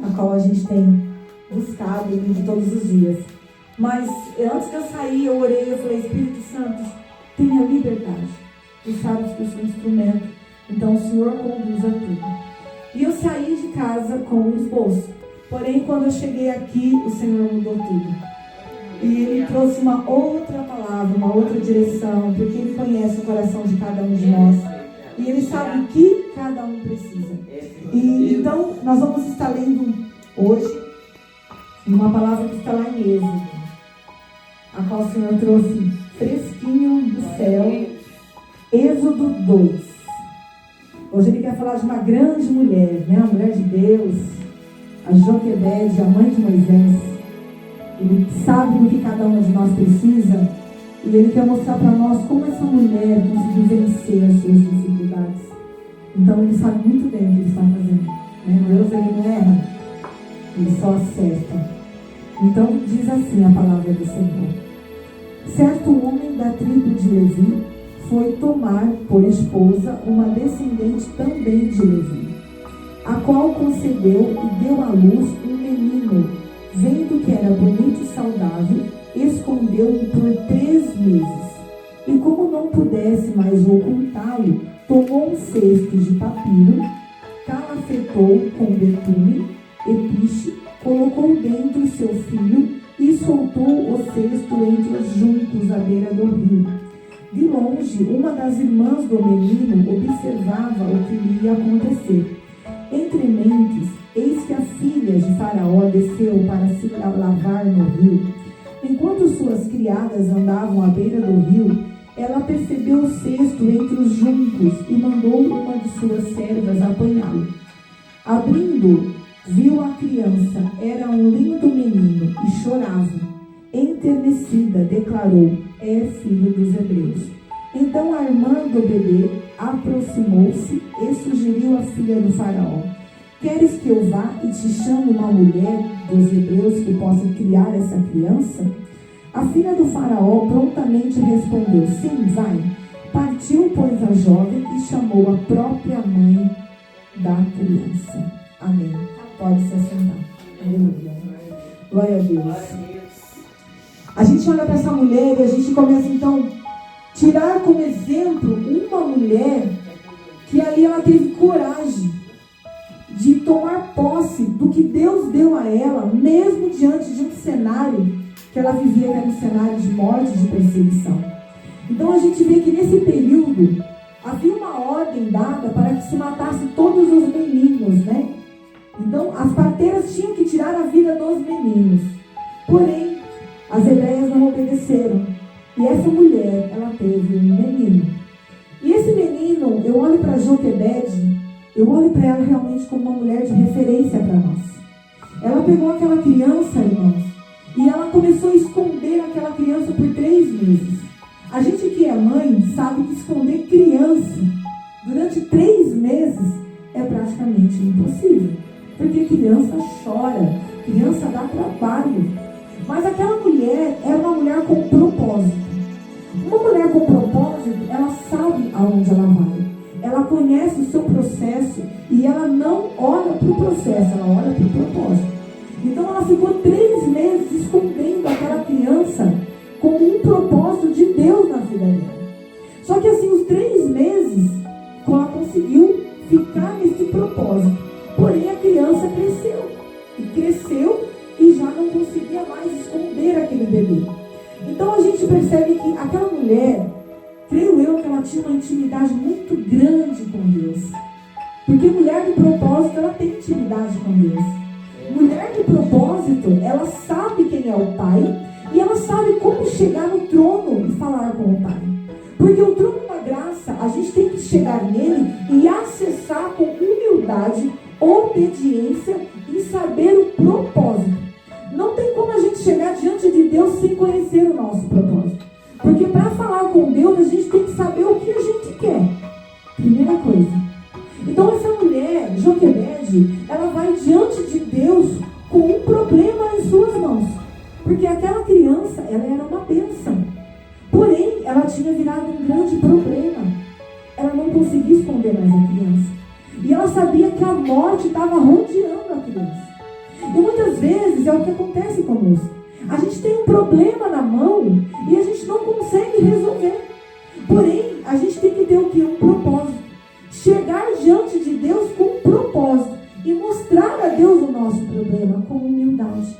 a qual a gente tem buscado de todos os dias. Mas antes de eu sair, eu orei, eu falei, Espírito Santo, tenha liberdade. Tu sabes que eu sou instrumento, então o Senhor conduza tudo. E eu saí de casa com um esboço. Porém, quando eu cheguei aqui, o Senhor mudou tudo. E Ele trouxe uma outra palavra, uma outra direção, porque Ele conhece o coração de cada um de nós. E Ele sabe o que cada um precisa. E então, nós vamos estar lendo hoje uma palavra que está lá em Êxodo, a qual o Senhor trouxe fresquinho do céu. Êxodo 2. Hoje Ele quer falar de uma grande mulher, né? A mulher de Deus, a Joquebede, a mãe de Moisés. Ele sabe do que cada um de nós precisa e Ele quer mostrar para nós como essa mulher conseguiu vencer as suas dificuldades. Então Ele sabe muito bem o que Ele está fazendo, né? Deus, Ele não erra, Ele só acerta. Então diz assim a palavra do Senhor: certo homem da tribo de Levi foi tomar por esposa uma descendente também de Levi, a qual concebeu e deu à luz um menino. Vendo que era bonito e saudável, escondeu-o por 3 meses. E como não pudesse mais ocultá-lo, tomou um cesto de papiro, calafetou com betume e piche, colocou dentro seu filho e soltou o cesto entre os juncos à beira do rio. De longe, uma das irmãs do menino observava o que lhe ia acontecer. Entre mentes, eis que a filha de Faraó desceu para se lavar no rio. Enquanto suas criadas andavam à beira do rio, ela percebeu o cesto entre os juncos e mandou uma de suas servas apanhá-lo. Abrindo, viu a criança, era um lindo menino, e chorava. Enternecida, declarou: é filho dos hebreus. Então a irmã do bebê aproximou-se e sugeriu à filha do Faraó: queres que eu vá e te chame uma mulher dos hebreus que possa criar essa criança? A filha do Faraó prontamente respondeu: sim, vai. Partiu, pois, a jovem e chamou a própria mãe da criança. Amém. Pode se assentar. Aleluia. Glória a Deus. A gente olha para essa mulher e a gente começa então tirar como exemplo uma mulher que ali ela teve coragem de tomar posse do que Deus deu a ela, mesmo diante de um cenário que ela vivia, que era um cenário de morte, de perseguição. Então a gente vê que nesse período havia uma ordem dada para que se matasse todos os meninos, né? Então as parteiras tinham que tirar a vida dos meninos. Porém, as hebreias não obedeceram. E essa mulher, ela teve um menino. E esse menino, eu olho para Joquebede, eu olho para ela realmente como uma mulher de referência para nós. Ela pegou aquela criança, irmãos, e ela começou a esconder aquela criança por 3 meses. A gente que é mãe sabe que esconder criança durante 3 meses é praticamente impossível. Porque criança chora, criança dá trabalho. Mas aquela mulher era uma mulher com propósito. Uma mulher com propósito, ela sabe aonde ela vai. Ela conhece o seu processo e ela não olha para o processo, ela olha para o propósito. Então ela ficou 3 meses escondendo aquela criança como um propósito de Deus na vida dela. Só que assim, os 3 meses, ela conseguiu ficar nesse propósito. Porém a criança cresceu. E cresceu e já não conseguia mais esconder aquele bebê. Então a gente percebe que aquela mulher, creio eu que ela tinha uma intimidade muito grande com Deus. Porque mulher de propósito, ela tem intimidade com Deus. Mulher de propósito, ela sabe quem é o Pai e ela sabe como chegar no trono e falar com o Pai. Porque o trono da graça, a gente tem que chegar nele e acessar com humildade, obediência e saber o propósito. Não tem como a gente chegar diante de Deus sem conhecer o nosso propósito. Porque para falar com Deus, a gente tem que saber o que a gente quer. Primeira coisa. Então essa mulher, Joquebede, ela vai diante de Deus com um problema em suas mãos. Porque aquela criança, ela era uma bênção. Porém, ela tinha virado um grande problema. Ela não conseguia esconder mais a criança. E ela sabia que a morte estava rodeando a criança. E muitas vezes é o que acontece conosco. A gente tem um problema na mão e a gente não consegue resolver. Porém, a gente tem que ter o quê? Um propósito. Chegar diante de Deus com um propósito e mostrar a Deus o nosso problema com humildade.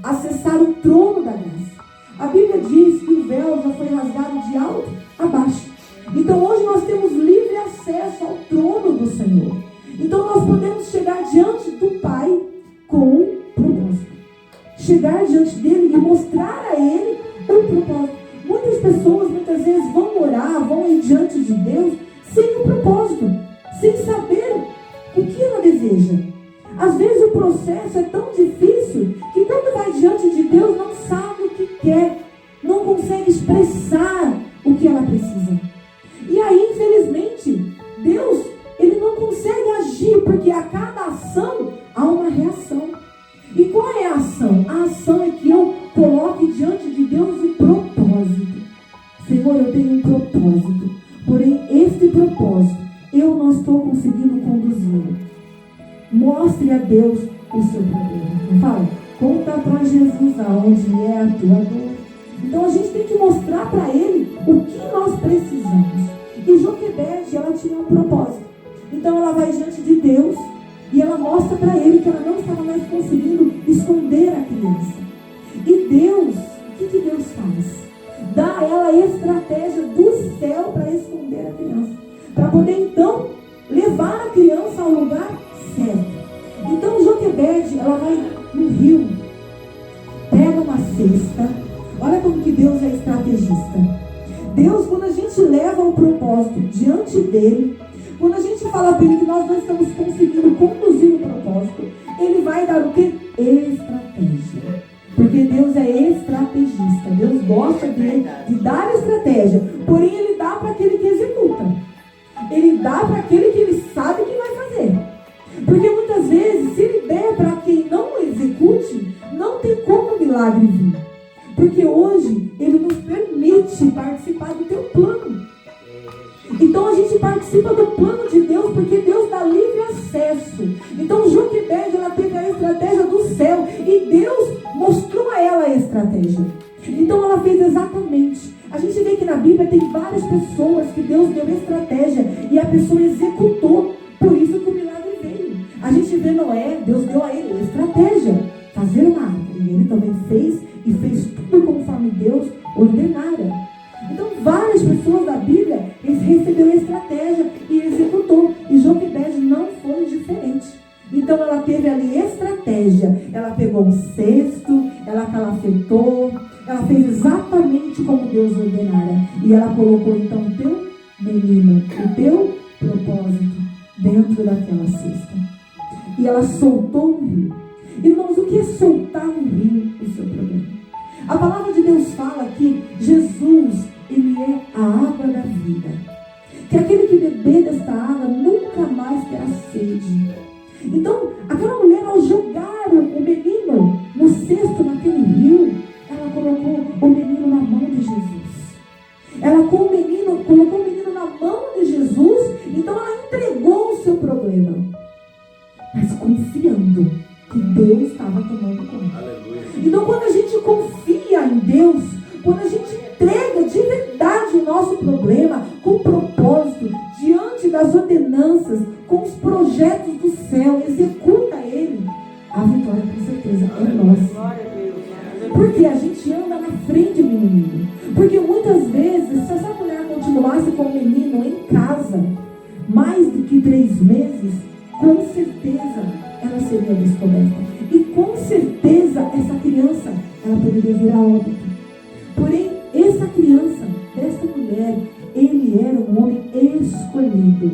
Acessar o trono da graça. A Bíblia diz que o véu já foi rasgado de alto a baixo. Então hoje nós temos livre acesso ao trono do Senhor. Então nós podemos chegar diante do Pai com um propósito. Chegar diante dele e mostrar a ele um propósito. Muitas pessoas muitas vezes vão orar, vão ir diante de Deus sem um propósito, sem saber o que ela deseja. Às vezes o processo é tão difícil que quando vai diante de Deus não sabe o que quer, não consegue expressar o que ela precisa. E aí, infelizmente, Deus, ele não consegue agir, porque a cada ação há uma reação. E qual é a ação? A ação é que eu coloque diante de Deus o propósito. Senhor, eu tenho um propósito, porém este propósito eu não estou conseguindo conduzi-lo. Mostre a Deus o seu problema. Não fala? Conta para Jesus aonde é a tua dor. Então a gente tem que mostrar para ele o que nós precisamos. E Joquebede, ela tinha um propósito. Então ela vai diante de Deus e ela mostra para ele que ela não estava mais conseguindo esconder a criança. E Deus, o que Deus faz? Dá a ela a estratégia do céu para esconder a criança. Para poder então levar a criança ao lugar certo. Então Joquebede, ela vai no rio, pega uma cesta. Olha como que Deus é estrategista. Deus, quando a gente leva um propósito diante dele, quando a gente fala para ele que nós não estamos conseguindo conduzir o propósito, ele vai dar o quê? Estratégia. Porque Deus é estrategista. Deus gosta de dar estratégia. Porém, ele dá para aquele que executa. Ele dá para aquele que ele sabe que vai fazer. Porque muitas vezes, se ele der para quem não execute, não tem como o milagre vir. Porque hoje ele nos permite participar do teu plano. Então a gente participa do plano de Deus porque Deus dá livre acesso. Então Joquebede, ela teve a estratégia do céu e Deus mostrou a ela a estratégia. Então ela fez exatamente. A gente vê que na Bíblia tem várias pessoas que Deus deu estratégia e a pessoa executou. Por isso que o milagre veio. A gente vê Noé, Deus deu a ele estratégia, fazer uma arca. E ele também fez e fez tudo conforme Deus ordenara. Então várias pessoas da Bíblia receberam a estratégia e executou. E Joquebede não foi diferente. Então ela teve ali estratégia. Ela pegou um cesto, ela calafetou, ela fez exatamente como Deus ordenara. E ela colocou então o teu menino, o teu propósito dentro daquela cesta. E ela soltou no rio. Irmãos, o que é soltar no rio o seu problema? A palavra de Deus fala que Jesus, ele é a água da vida. Que aquele que beber desta água nunca mais terá sede. Então, aquela mulher, ao jogar o menino no cesto, naquele rio, ela colocou o menino na mão de Jesus. Ela colocou o menino na mão de Jesus, então ela entregou o seu problema. Mas confiando que Deus estava tomando conta. Então, quando a gente confia em Deus, quando a gente entrega de verdade o nosso problema, com propósito, diante das ordenanças, com os projetos do céu, executa ele, a vitória com certeza é nossa. Porque a gente anda na frente do menino. Porque muitas vezes, se essa mulher continuasse com o menino em casa, mais do que 3 meses, com certeza ela seria descoberta. E com certeza essa criança, ela poderia virar óbito. Porém, essa criança, dessa mulher, ele era um homem escolhido.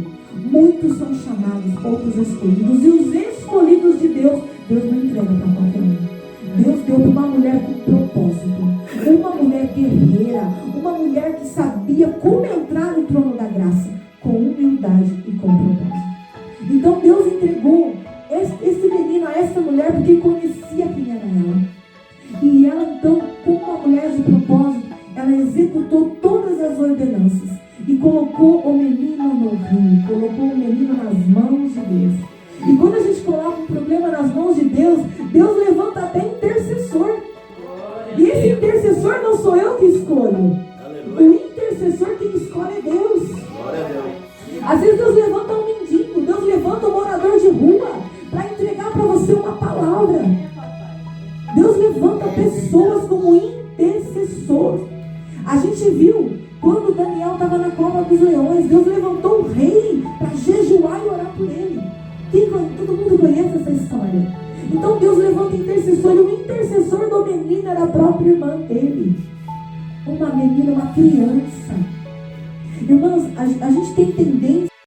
Muitos são chamados, poucos escolhidos. E os escolhidos de Deus, Deus não entrega para qualquer um. Deus deu para uma mulher com propósito. Uma mulher guerreira. Uma mulher que sabia como entrar no trono da graça. Com humildade e com propósito. Então Deus entregou esse menino a essa mulher porque conhecia quem era ela. E ela então, como uma mulher de propósito, ela executou todas as ordenanças e colocou o menino no rio, colocou o menino nas mãos de Deus. E quando a gente coloca um problema nas mãos de Deus, Deus levanta intercessor não sou eu que escolho. Aleluia. O intercessor quem escolhe é Deus. Glória a Deus. Às vezes Deus levanta um mendigo, Deus levanta um morador de rua para entregar para você uma palavra. Deus levanta pessoas como intercessor. A gente viu quando Daniel estava na cova dos leões, Deus levantou o rei para jejuar e orar por ele. Todo mundo conhece essa história. Então Deus levanta intercessor, e o intercessor do menino era a própria irmã dele. Uma menina, uma criança. Irmãos, a gente tem tendência